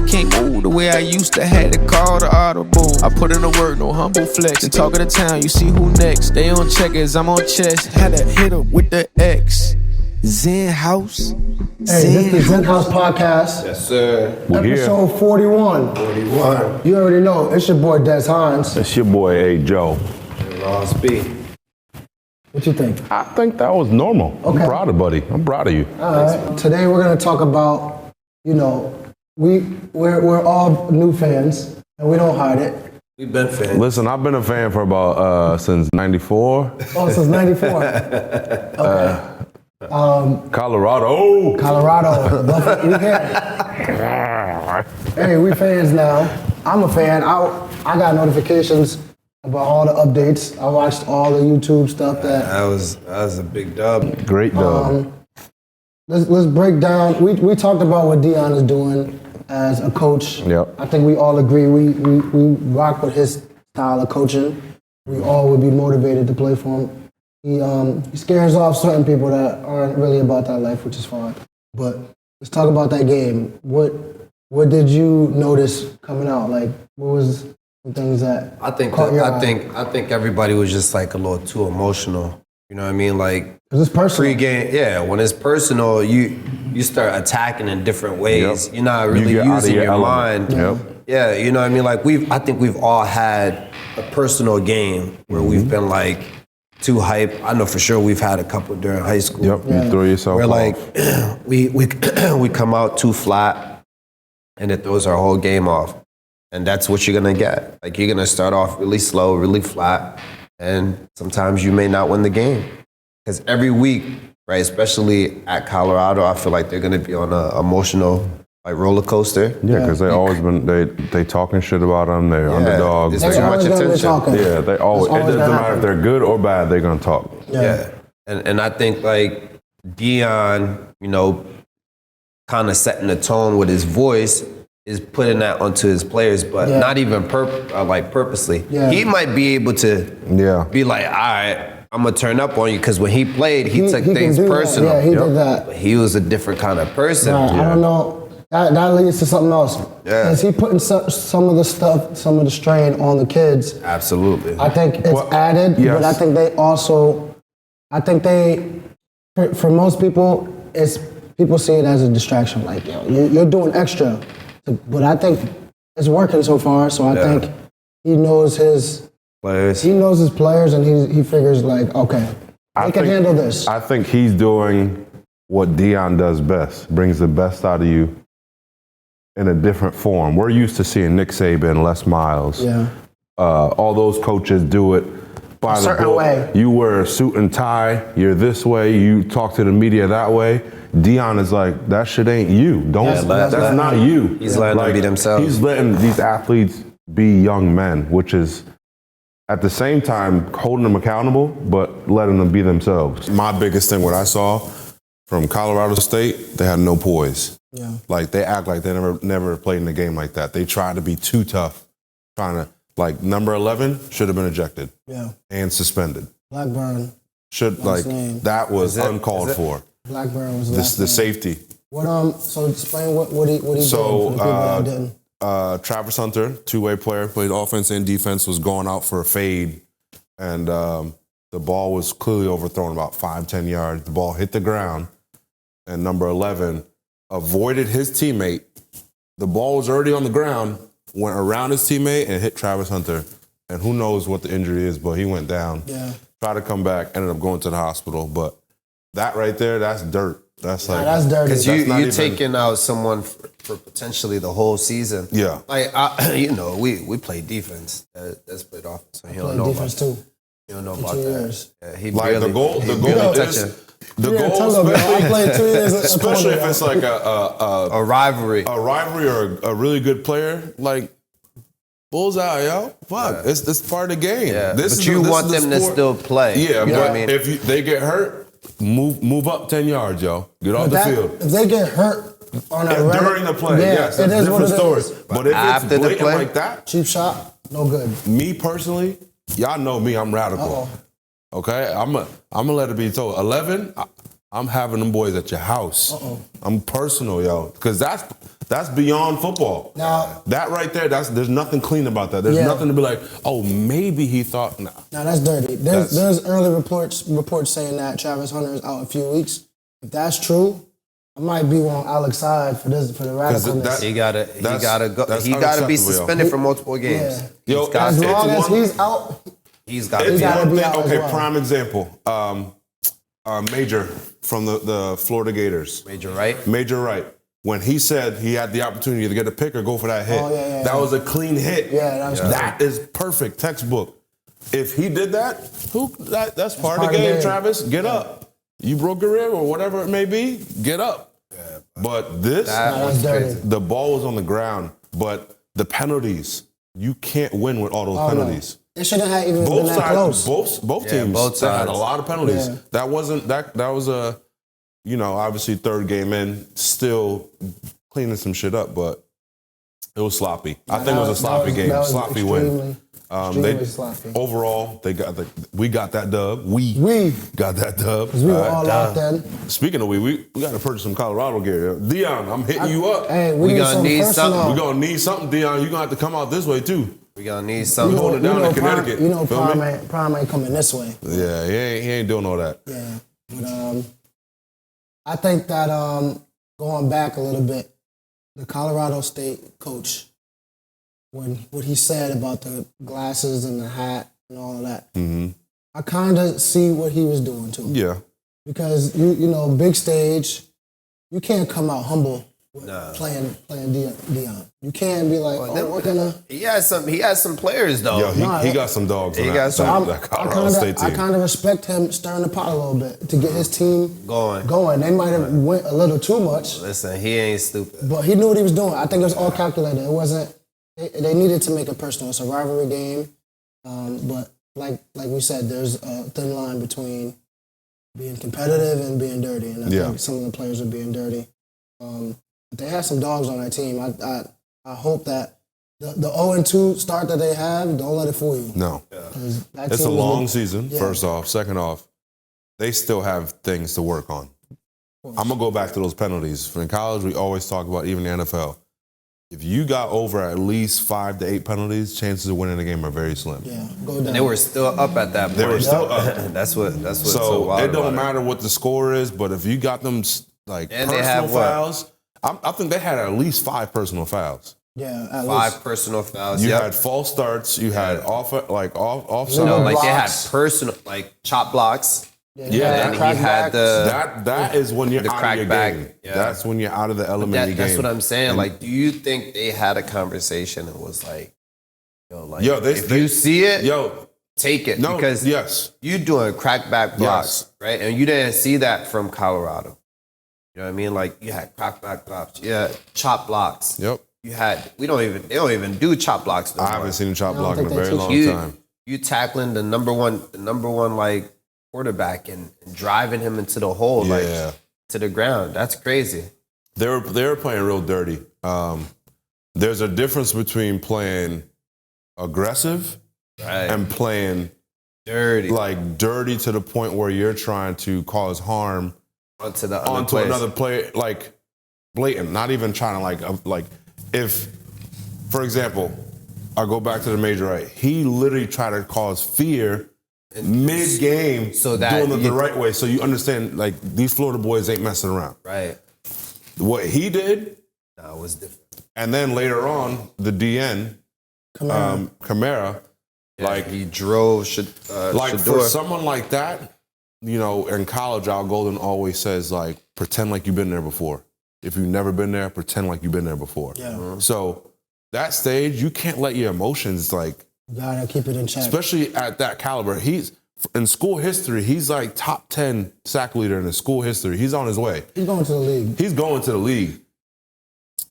I can't move the way I used to, had to call the audible. I put in the work, no humble flex. And talk of the town, you see who next. They on checkers, I'm on chess. Had to hit up with the X. XenHouse. Hey, this is the XenHouse podcast. Yes, sir. Episode 41. 41. You already know, it's your boy Des Hines. It's your boy A. Joe. Ross B. What you think? I think that was normal. Okay. I'm proud of buddy. I'm proud of you. All right. Today we're gonna talk about, we're all new fans and we don't hide it. We've been fans. Listen, I've been a fan for about since '94. Oh, since '94. Okay. Colorado. Buffalo, we here. Hey, we fans now. I'm a fan. I got notifications about all the updates. I watched all the YouTube stuff That was a big dub. Great dog. Let's break down. We talked about what Deion is doing as a coach. Yep. I think we all agree we rock with his style of coaching. We all would be motivated to play for him. He scares off certain people that aren't really about that life, which is fine. But let's talk about that game. What did you notice coming out? Like, what was the things that I think everybody was just like a little too emotional. You know what I mean? Like, because it's personal. Pre-game, yeah. When it's personal, you start attacking in different ways. Yep. You're not really using your mind. Yep. Yeah, you know what I mean? Like I think we've all had a personal game where we've been like too hype. I know for sure we've had a couple during high school. Yep. You throw yourself Where off. like we come out too flat, and it throws our whole game off. And that's what you're gonna get. Like you're gonna start off really slow, really flat, and sometimes you may not win the game. Because every week, right, especially at Colorado, I feel like they're gonna be on an emotional like roller coaster. Yeah, because they always been they talking shit about them. They're underdogs. It's too much attention. Yeah, they always. It doesn't matter if they're good or bad. They're gonna talk. Yeah. And I think like Deion, kind of setting the tone with his voice is putting that onto his players, but not even purposely. Yeah. He might be able to be like, all right, I'm gonna turn up on you, because when he played, he took things personal. Yeah, he did that. But he was a different kind of person. Right, I don't know. That leads to something else. Yeah. Is he putting some of the strain on the kids? Absolutely. I think it's added, but I think for most people, people see it as a distraction. Like, you're doing extra. But I think it's working so far, so I think he knows his players. He knows his players, and he figures like, okay, I can handle this. I think he's doing what Deion does best, brings the best out of you in a different form. We're used to seeing Nick Saban, Les Miles, all those coaches do it by the certain book. way. You wear a suit and tie, you're this way, you talk to the media that way. Deion is like, that shit ain't you. That's not you. He's letting them be themselves. He's letting these athletes be young men, which is at the same time holding them accountable, but letting them be themselves. My biggest thing, what I saw from Colorado State, they had no poise. Yeah. Like they act like they never played in a game like that. They tried to be too tough, trying to, like, number 11 should have been ejected and suspended. Blackburn. That was uncalled for. Blackburn was the safety. So explain what he did for the people that didn't. Travis Hunter, two-way player, played offense and defense, was going out for a fade, and the ball was clearly overthrown about 5-10 yards. The ball hit the ground, and number 11 avoided his teammate. The ball was already on the ground, went around his teammate and hit Travis Hunter. And who knows what the injury is, but he went down. Yeah. Tried to come back, ended up going to the hospital. But that right there, that's dirt. That's that's dirty. Because you're taking out someone for potentially the whole season. Yeah. Like, we play defense. That's played offense. So he don't know defense about too. You don't know about that. Yeah, he like barely, the goal is especially if it's like a rivalry or a really good player, like bullseye, yo. Fuck, it's part of the game. Yeah. But you want them to still play. Yeah, you know what I mean? If they get hurt, move up 10 yards, yo. Get off the field. If they get hurt during the play, yes, that's a different story. But if after it's the play, like that, cheap shot, no good. Me personally, y'all know me, I'm radical. Okay, I'm gonna let it be told. 11, I'm having them boys at your house. I'm personal, yo, because That's beyond football. Now, that right there, there's nothing clean about that. There's nothing to be like, oh, maybe he thought. Nah. Now that's dirty. There's early reports saying that Travis Hunter is out a few weeks. If that's true, I might be on Alex's side for the radicalness. He gotta be suspended for multiple games. Yeah. Yo, as long as he's out, he's got He gotta be out as Okay, well. prime example. Major from the Florida Gators. Major Wright. Major Wright. When he said he had the opportunity to get a pick or go for that hit, that was a clean hit. Yeah, that is perfect, textbook. If he did that, that's part of the game, Travis. Get up. You broke your rib or whatever it may be, get up. Yeah, but the ball was on the ground, but the penalties, you can't win with all those penalties. It shouldn't have even been that close. Both teams had a lot of penalties. Yeah. That was a, obviously third game in, still cleaning some shit up, but it was sloppy. I think it was a sloppy game, sloppy win. Sloppy. Overall, we got that dub. We got that dub. We were all out then. Speaking of we got to purchase some Colorado gear. Deion, I'm hitting you up. Hey, we gonna need something. We're gonna need something, Deion. You're gonna have to come out this way too. We gonna need something. Going down in Connecticut. Prime ain't coming this way. Yeah, he ain't doing all that. Yeah, but I think that going back a little bit, the Colorado State coach, what he said about the glasses and the hat and all of that, I kind of see what he was doing too. Yeah, because big stage, you can't come out humble. Playing Deion. You can't be like, we're gonna. He has some players though. Yo, he got some dogs. That Colorado State team. I kind of respect him stirring the pot a little bit to get his team going. They might have went a little too much. Listen, he ain't stupid. But he knew what he was doing. I think it was all calculated. It wasn't. They needed to make it personal. It's a rivalry game. But like we said, there's a thin line between being competitive and being dirty. And I think some of the players are being dirty. But they had some dogs on that team. I hope that the 0-2 start that they have, don't let it fool you. No. It's a long season, first off. Second off, they still have things to work on. I'm going to go back to those penalties. In college, we always talk about, even the NFL, if you got over at least 5 to 8 penalties, chances of winning the game are very slim. Yeah, go down. And they were still up at that point. They were still up. That's what's so so wild it don't matter what the score is, but if you got them personal fouls, I think they had at least 5 personal fouls. Yeah, at 5 least. personal fouls. You had false starts. You had offside. They had personal chop blocks. Yeah, and he had that is when you're out of your game. Yeah. That's when you're out of the element of your game. That's what I'm saying. Do you think they had a conversation and was like, if you see it, take it. No, because you doing crackback blocks, right? And you didn't see that from Colorado. You know what I mean? You had crackback blocks. Yeah, chop blocks. Yep. They don't even do chop blocks no more. I haven't seen a chop block in a very long time. You tackling the number one quarterback and driving him into the hole, to the ground. That's crazy. They were playing real dirty. There's a difference between playing aggressive and playing dirty. Dirty to the point where you're trying to cause harm onto another player, blatant, not even trying to if, for example, I go back to the Major Right, he literally tried to cause fear mid-game, so that doing it the right way. So you understand, these Florida boys ain't messing around. Right. What he did was different. And then later on, the DN, Kamara, he drove for someone like that, in college, Al Golden always says, pretend like you've been there before. If you've never been there, pretend like you've been there before. Yeah. Mm-hmm. So that stage, you can't let your emotions, you gotta keep it in check. Especially at that caliber. He's, in school history, he's top 10 sack leader in the school history. He's on his way. He's going to the league. He's going to the league.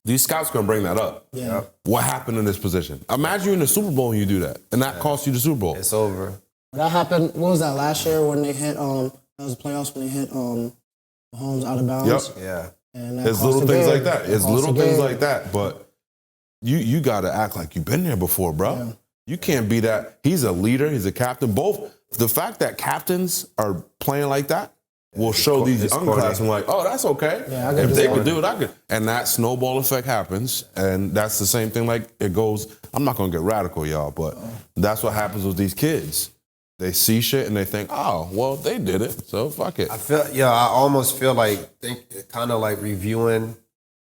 These scouts going to bring that up. Yeah. What happened in this position? Imagine you're in the Super Bowl and you do that, and that costs you the Super Bowl. It's over. That happened, what was that, last year when they hit, that was the playoffs when they hit Mahomes out of bounds? Yep. Yeah. And it's little things like that. It's little things like that, but you got to act like you've been there before, bro. Yeah. You can't be that. He's a leader. He's a captain. Both, the fact that captains are playing like that, will show these it's underclassmen like, oh, that's okay. Yeah, I can if do they that. could do it, I could. And that snowball effect happens, and that's the same thing. Like it goes. I'm not gonna get radical, y'all, but that's what happens with these kids. They see shit and they think, oh, well, they did it, so fuck it. I almost feel like kind of like reviewing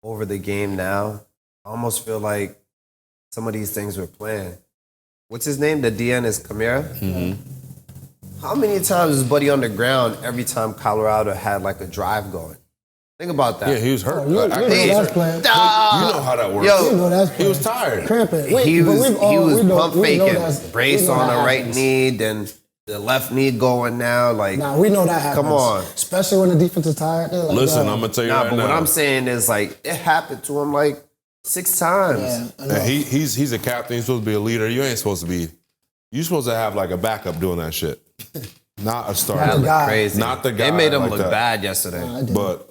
over the game now. I almost feel like some of these things were planned. What's his name? The DN is Kamara. Mm-hmm. How many times was Buddy on the ground every time Colorado had like a drive going? Think about that. Yeah, he was hurt. You know that's playing. You know how that works. Yo, You know that's He was tired. Cramping. he was pump faking, brace on the right knee. knee, then the left knee going now. Like, Nah, we know that happens. Come on. Especially when the defense is tired. They're like, Listen, yo. I'm gonna tell you nah, right but now. what I'm saying is like it happened to him like 6 times. Yeah, I know. And he's a captain. He's supposed to be a leader. You ain't supposed to be. You're supposed to have like a backup doing that shit, not a That starter. the guy. looked crazy. Not the They guy made him like look that. bad yesterday. I did. But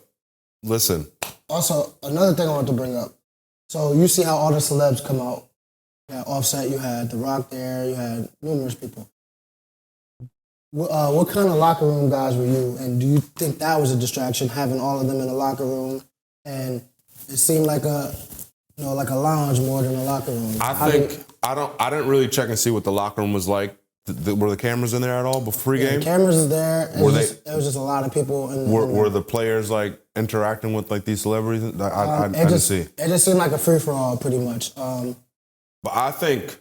listen, Also, another thing I want to bring up. So you see how all the celebs come out. You had Offset, you had The Rock there, you had numerous people. What kind of locker room guys were you? And do you think that was a distraction, having all of them in the locker room? And it seemed like a lounge more than a locker room. I didn't really check and see what the locker room was like. Were the cameras in there at all before the game? cameras is there. Were There was just a lot of people. Were the players like interacting with like these celebrities? I it didn't just see. It just seemed like a free for all, pretty much. But I think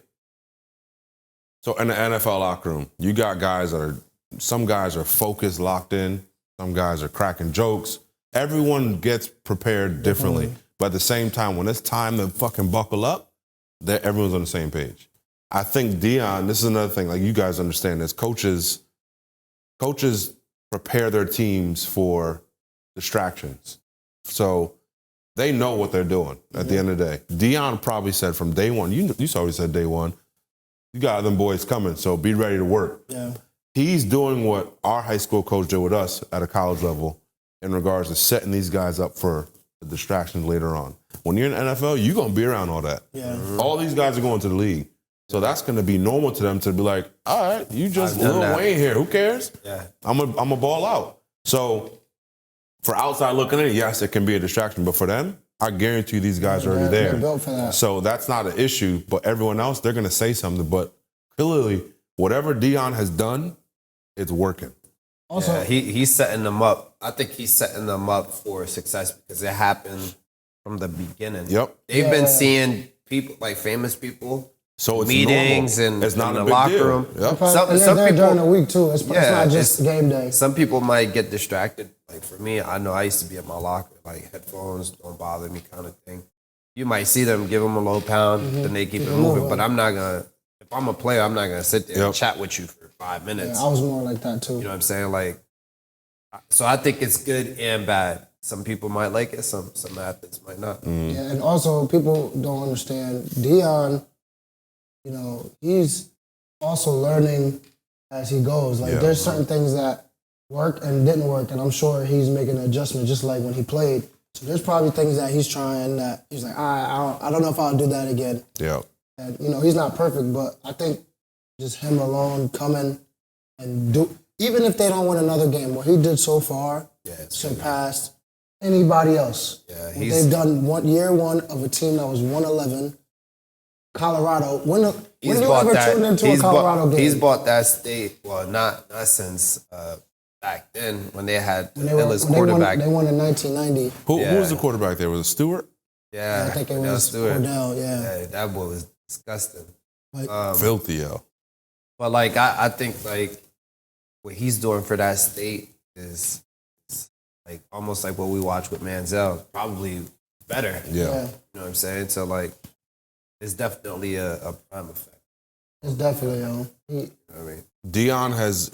so. In the NFL locker room, you got guys that are. Some guys are focused, locked in. Some guys are cracking jokes. Everyone gets prepared differently. But at the same time, when it's time to fucking buckle up, everyone's on the same page. I think Deion, this is another thing, like you guys understand this, coaches prepare their teams for distractions. So they know what they're doing at the end of the day. Deion probably said from day one, you saw what he said day one, you got them boys coming, so be ready to work. Yeah. He's doing what our high school coach did with us at a college level in regards to setting these guys up for the distractions later on. When you're in the NFL, you're going to be around all that. Yeah. All these guys are going to the league. So that's going to be normal to them to be like, all right, you just I've done Lil that. Wayne here. Who cares? Yeah. I'm a ball out. So for outside looking in, yes, it can be a distraction. But for them, I guarantee you these guys are already They're there. built for that. So that's not an issue. But everyone else, they're going to say something. But clearly, whatever Deion has done, it's working. Also, Yeah, he's setting them up. I think he's setting them up for success because it happened from the beginning. Yep. They've been seeing people, like famous people, So it's meetings normal. and It's not in a the big locker deal. room. Yep. Some they're people during the week too. It's Yeah, not just it's- game day. Some people might get distracted. Like for me, I know I used to be at my locker, like headphones don't bother me kind of thing. You might see them, give them a low pound, then they keep it moving. But I'm not gonna. If I'm a player, I'm not gonna sit there and Yep. chat with you for 5 minutes. Yeah, I was more like that too. You know what I'm saying? Like, so I think it's good and bad. Some people might like it. Some athletes might not. Yeah, and also people don't understand Deion. You know, he's also learning as he goes. Like, Yeah. there's certain things that work and didn't work, and I'm sure he's making an adjustment, just like when he played. So there's probably things that he's trying that he's like, I don't know if I'll do that again. Yeah. And you know, he's not perfect, but I think just him alone coming and do, even if they don't win another game, what he did so far surpassed anybody else. Yeah, What he's- they've done year one of a team that was 111. Colorado. When you ever tuned into a Colorado game? He's bought that state. Well, not since back then when they had the When they won- Illis when they won- quarterback. They won in 1990. Who Yeah. was the quarterback there? Was it Stewart? Yeah, I think it Cordell was Stewart. Cordell, yeah. That boy was disgusting. But Filthy, yo. But like I think like what he's doing for that state is like almost like what we watch with Manziel, probably better. Yeah. yeah, You know what I'm saying? So like it's definitely a prime effect. it's definitely he, You know what I mean? Deion has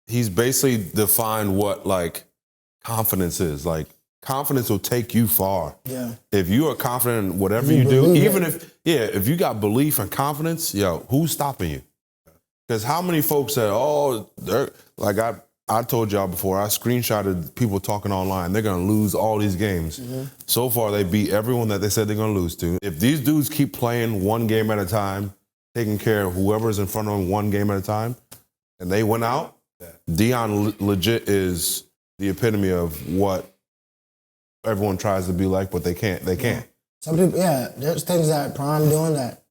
he's basically defined what like confidence is. Like confidence will take you far. yeah. If you are confident in whatever You you do, believe even it. if you got belief and confidence, yo, who's stopping you? Because how many folks said, oh, they're like I told y'all before, I screenshotted people talking online. They're gonna lose all these games. So far, they beat everyone that they said they're gonna lose to. If these dudes keep playing one game at a time, taking care of whoever's in front of them one game at a time, and they win out, Deion legit is the epitome of what everyone tries to be like, but they can't. They can't. Some people, there's things that Prime doing that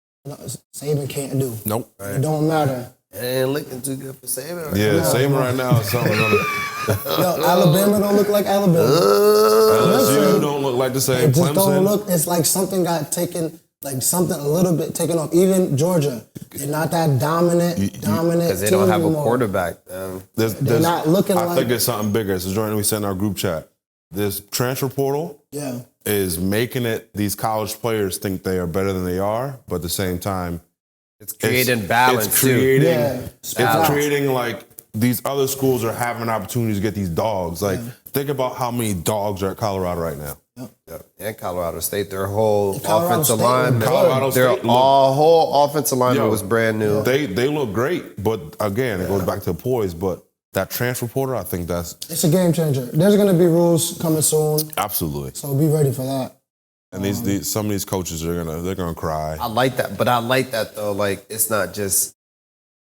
Saban can't do. Nope. It don't matter. It ain't looking too good for Saban right Yeah, now. Saban right now is something. Yo, Alabama don't look like Alabama. LSU don't look like the same. It just don't Clemson. look. It's like something got taken. Like something a little bit taken off. Even Georgia, they're not that dominant Because they don't have a anymore. quarterback. They're not looking I like. think it's something bigger. It's a joint we sent in our group chat. This transfer portal is making it these college players think they are better than they are, but at the same time, It's creating balance, It's creating, too. it's creating like these other schools are having opportunities to get these dogs. Like, think about how many dogs are at Colorado right now. Yep. And Colorado State, their whole Colorado offensive State line, was Colorado their State whole offensive line was brand new. They look great, but again, it goes back to the poise. But that transfer portal, I think that's It's a game changer. There's going to be rules coming soon, absolutely. so be ready for that. And these some of these coaches they're gonna cry. I like that, but I like that though. Like, it's not just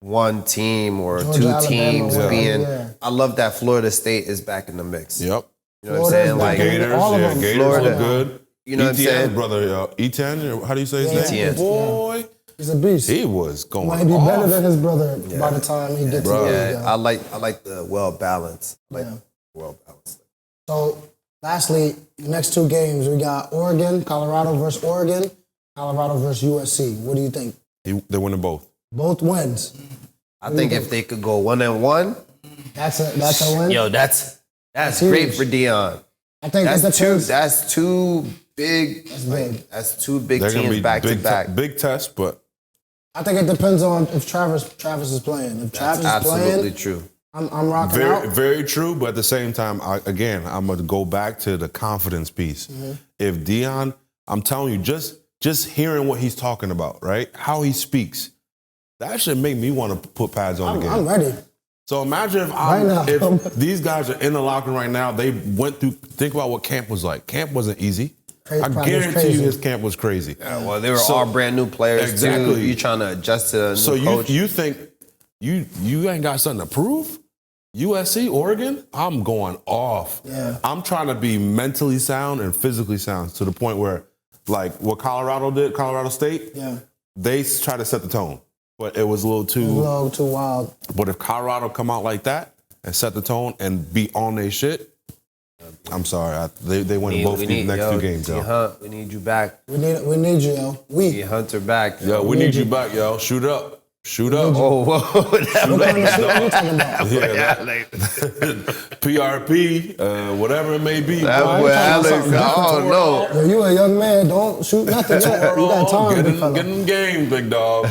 one team or Georgia, two Alabama, teams whatever, being. yeah. I love that Florida State is back in the mix. Yep. You know what I'm saying? Florida's Like, back in Gators, all of them. Gators Florida. look good. You know what I'm Etienne's saying? brother, Etienne, how do you say his name? Etienne. Boy, He's a beast. he was going Might be off. better than his brother by the time he gets to the Yeah, league. I like the well balanced. Yeah. Well balanced. So, lastly, the next two games, we got Oregon, Colorado versus Oregon, Colorado versus USC. What do you think? They're winning both. Both wins. I think if they could go 1-1, That's a win. yo, that's That's great huge. for Dion. I think it That's depends. two big. That's big. That's two big They're gonna teams be back to back. big test, but I think it depends on if Travis is playing. If Travis That's is absolutely playing, true. I'm rocking very out. very true. But at the same time, I'm gonna go back to the confidence piece. Mm-hmm. If Dion, I'm telling you, just hearing what he's talking about, right? How he speaks, that should make me want to put pads on again. I'm ready. So imagine if, Right now. if these guys are in the locker room right now, they went through, think about what camp was like. Camp wasn't easy. Crazy, I probably was guarantee crazy. you his camp was crazy. Yeah, well, they were So- all brand new players Exactly. too. You trying to adjust to a new So coach. you think you ain't got something to prove? USC, Oregon, I'm going off. Yeah. I'm trying to be mentally sound and physically sound to the point where, like what Colorado did, Colorado State, Yeah. they try to set the tone. But it was a little A too. little too wild. But if Colorado come out like that and set the tone and be on their shit, I'm sorry. They win both these next two games, yo. Hunt, we need you back. We need you, yo. We need Hunter back. Yo, we need you back, yo. Shoot up. Shoot up. Oh, whoa. What kind of shit are you talking about? Yeah, PRP, whatever it may be. That boy. boy talking about Alex, something I don't know. Yo, you a young man. Don't shoot nothing yet. You got time, Get big in, fella. get in games, big dog.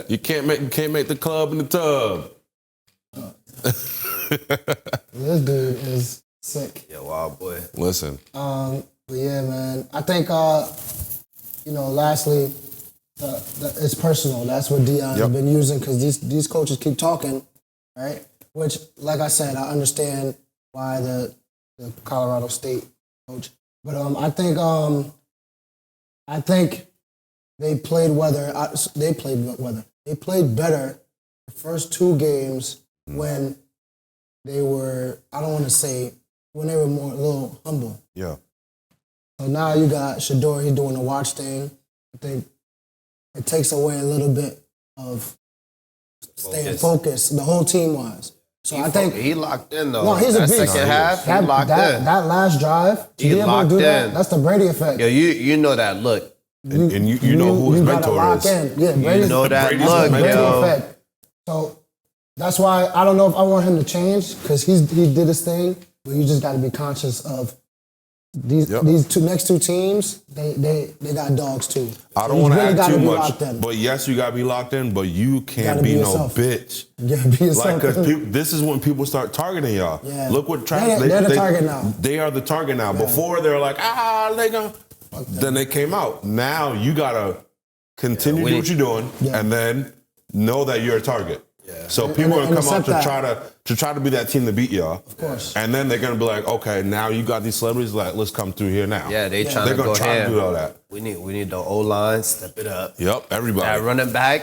You can't make the club in the tub. This dude is sick. Yeah, wild boy. Listen, But yeah, man. I think, lastly, it's personal. That's what Deion has been using because these coaches keep talking, right? Which, like I said, I understand why the Colorado State coach. But I think they played weather. They played weather. They played better the first two games when they were. I don't want to say when they were a little humble. yeah. So now you got Shador, he's doing the watch thing. I think it takes away a little bit of staying focused, the whole team wise. So I think he locked in though. no, he's a that beast. second half, he that, locked that, in. that last drive, to He be able to locked do that, in. that's the Brady effect. Yo, you know that look. And you know who his you gotta mentor lock is. in. Yeah, Brady, know that Brady's look, his Brady mentor. yo. effect. So that's why I don't know if I want him to change because he did his thing, but you just got to be conscious of these next two teams. They got dogs too. I So don't you want to really add gotta too be much, locked in. but yes, you gotta be locked in. But you can't gotta be be no yourself. bitch. You gotta be yourself. Like, because this is when people start targeting y'all. Yeah. Look what Travis. They're the target now. They are the target now. Before they're like, they gonna. Then they came out. Now you gotta continue to do what you're doing, and then know that you're a target. Yeah. So people are gonna come out to try to be that team to beat y'all. Of course. And then they're gonna be like, okay, now you got these celebrities. Like, let's come through here now. Yeah, they're They're gonna try ham. to do all that. We need the O-line, step it up. Yep. Everybody. That running back,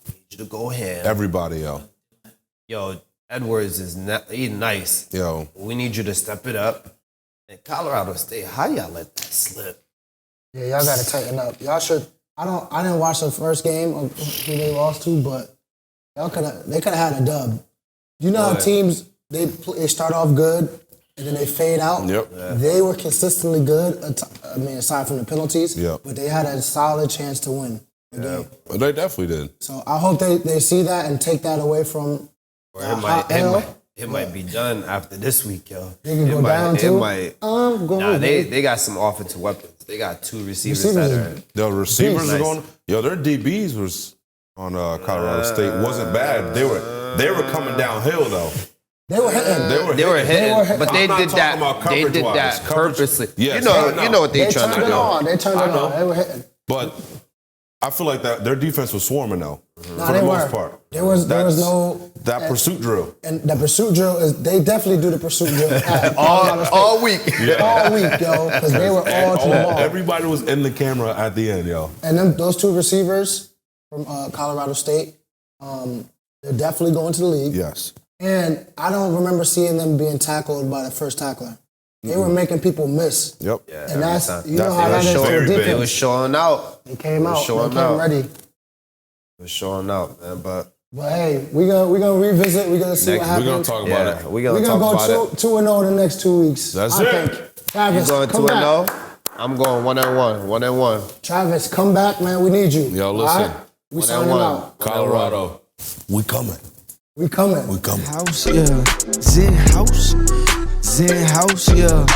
need you to go ham. Everybody, yo. Yo, Edwards is he's nice. Yo, We need you to step it up. And Colorado State, how y'all let that slip? Yeah, y'all got to tighten up. Y'all should. I didn't watch the first game of who they lost to, but they could have had a dub. You know how teams they start off good and then they fade out. Yep. Yeah. They were consistently good. I mean, aside from the penalties, Yep. but they had a solid chance to win the game. they definitely did. So I hope they see that and take that away from. Or it might be done after this week, yo. They can go It might- down too. It might. Nah, they got some offensive weapons. They got 2 receivers that are. The receivers Nice. are going. Yo, their DBs was on Colorado State wasn't bad. They were coming downhill though. They were hitting. They were hitting, but they I'm not did talking that. about They did coverage-wise. that Coverage- purposely. Yes, You know what they They trying turned to it do. on. They turned I it know. on. They were hitting. But I feel like that their defense was swarming though. Nah, For they the were. most part. There was no. that pursuit drill. And the pursuit drill is, they definitely do the pursuit drill at Colorado State. All week. All week, yo, because they were all to the ball. Everybody was in the camera at the end, yo. And then those 2 receivers from Colorado State, they're definitely going to the league. Yes. And I don't remember seeing them being tackled by the first tackler. They were making people miss. Yep. Yeah, And that's, every you time. know how that is for very the big. It was defense. showing out. They came It was out. They showing came out. ready. It was showing out, man. But But hey, we're gonna revisit. We're gonna see Next- what We're happens. gonna talk about yeah, it. we're We're gonna gonna talk about go it. 2-0 the next 2 weeks. That's I it. think. Travis, You going come 2-0? back. I'm going 1-1. 1-1. Travis, come back, man. We need you. Yo, All listen. right? We 1-1. signing out. Colorado. We coming. We coming. We coming. House, yeah. XenHouse, yeah.